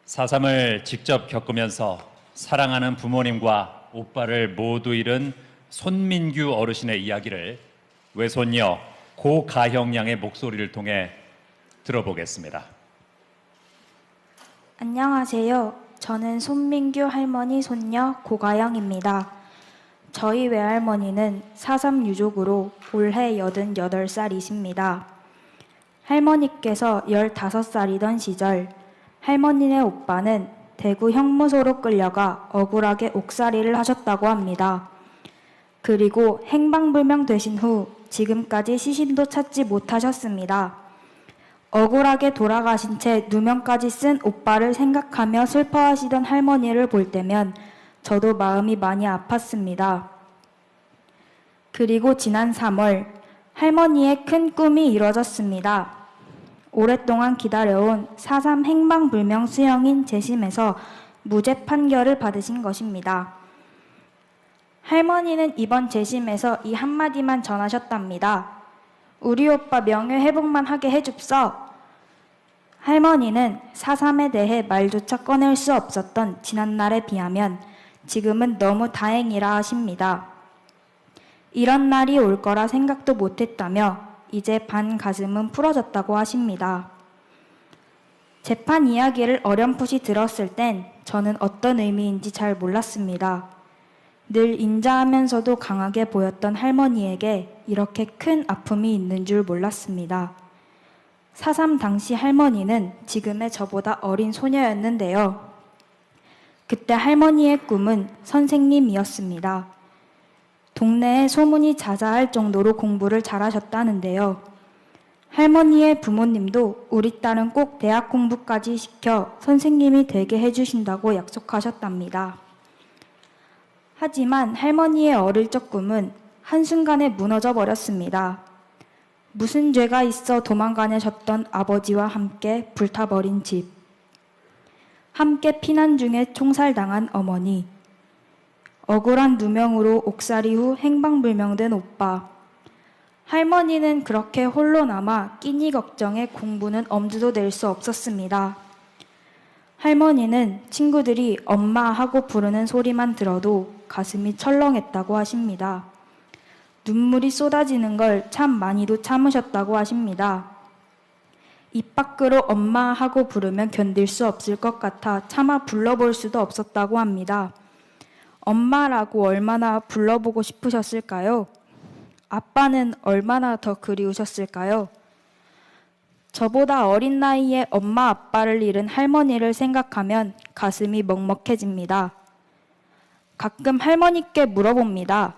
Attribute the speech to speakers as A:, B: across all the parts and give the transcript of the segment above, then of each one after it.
A: 4.3을 직접 겪으면서 사랑하는 부모님과 오빠를 모두 잃은 손민규 어르신의 이야기를 외손녀 고가형 양의 목소리를 통해 들어보겠습니다.
B: 안녕하세요. 저는 손민규 할머니 손녀 고가영입니다. 저희 외할머니는 4.3 유족으로 올해 88살이십니다. 할머니께서 15살이던 시절 할머니네 오빠는 대구 형무소로 끌려가 억울하게 옥살이를 하셨다고 합니다. 그리고 행방불명 되신 후 지금까지 시신도 찾지 못하셨습니다. 억울하게 돌아가신 채 누명까지 쓴 오빠를 생각하며 슬퍼하시던 할머니를 볼 때면 저도 마음이 많이 아팠습니다. 그리고 지난 3월 할머니의 큰 꿈이 이뤄졌습니다. 오랫동안 기다려온 4.3 행방불명 수형인 재심에서 무죄 판결을 받으신 것입니다. 할머니는 이번 재심에서 이 한마디만 전하셨답니다. 우리 오빠 명예 회복만 하게 해줍소. 할머니는 4.3에 대해 말조차 꺼낼 수 없었던 지난날에 비하면 지금은 너무 다행이라 하십니다. 이런 날이 올 거라 생각도 못했다며 이제 반 가슴은 풀어졌다고 하십니다. 재판 이야기를 어렴풋이 들었을 땐 저는 어떤 의미인지 잘 몰랐습니다. 늘 인자하면서도 강하게 보였던 할머니에게 이렇게 큰 아픔이 있는 줄 몰랐습니다. 4.3 당시 할머니는 지금의 저보다 어린 소녀였는데요. 그때 할머니의 꿈은 선생님이었습니다. 동네에 소문이 자자할 정도로 공부를 잘하셨다는데요. 할머니의 부모님도 우리 딸은 꼭 대학 공부까지 시켜 선생님이 되게 해주신다고 약속하셨답니다. 하지만 할머니의 어릴 적 꿈은 한순간에 무너져 버렸습니다. 무슨 죄가 있어 도망가내셨던 아버지와 함께 불타버린 집, 함께 피난 중에 총살당한 어머니, 억울한 누명으로 옥살이 후 행방불명된 오빠. 할머니는 그렇게 홀로 남아 끼니 걱정에 공부는 엄두도 낼 수 없었습니다. 할머니는 친구들이 엄마 하고 부르는 소리만 들어도 가슴이 철렁했다고 하십니다. 눈물이 쏟아지는 걸 참 많이도 참으셨다고 하십니다. 입 밖으로 엄마 하고 부르면 견딜 수 없을 것 같아 차마 불러볼 수도 없었다고 합니다. 엄마라고 얼마나 불러보고 싶으셨을까요? 아빠는 얼마나 더 그리우셨을까요? 저보다 어린 나이에 엄마 아빠를 잃은 할머니를 생각하면 가슴이 먹먹해집니다. 가끔 할머니께 물어봅니다.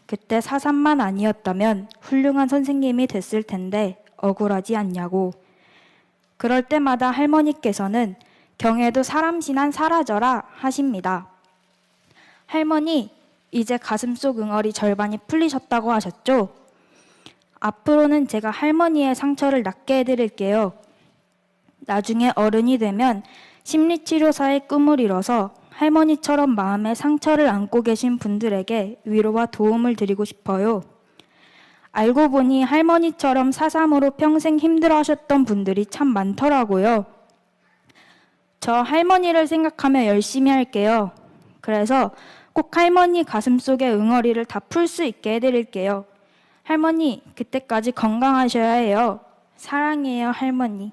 B: 그때 4.3만 아니었다면 훌륭한 선생님이 됐을 텐데 억울하지 않냐고. 그럴 때마다 할머니께서는 경에도 사람 신안 사라져라 하십니다. 할머니, 이제 가슴속 응어리 절반이 풀리셨다고 하셨죠? 앞으로는 제가 할머니의 상처를 낫게 해드릴게요. 나중에 어른이 되면 심리치료사의 꿈을 이뤄서 할머니처럼 마음에 상처를 안고 계신 분들에게 위로와 도움을 드리고 싶어요. 알고 보니 할머니처럼 4.3으로 평생 힘들어하셨던 분들이 참 많더라고요. 저 할머니를 생각하며 열심히 할게요. 그래서 꼭 할머니 가슴속의 응어리를 다 풀 수 있게 해드릴게요. 할머니, 그때까지 건강하셔야 해요. 사랑해요, 할머니.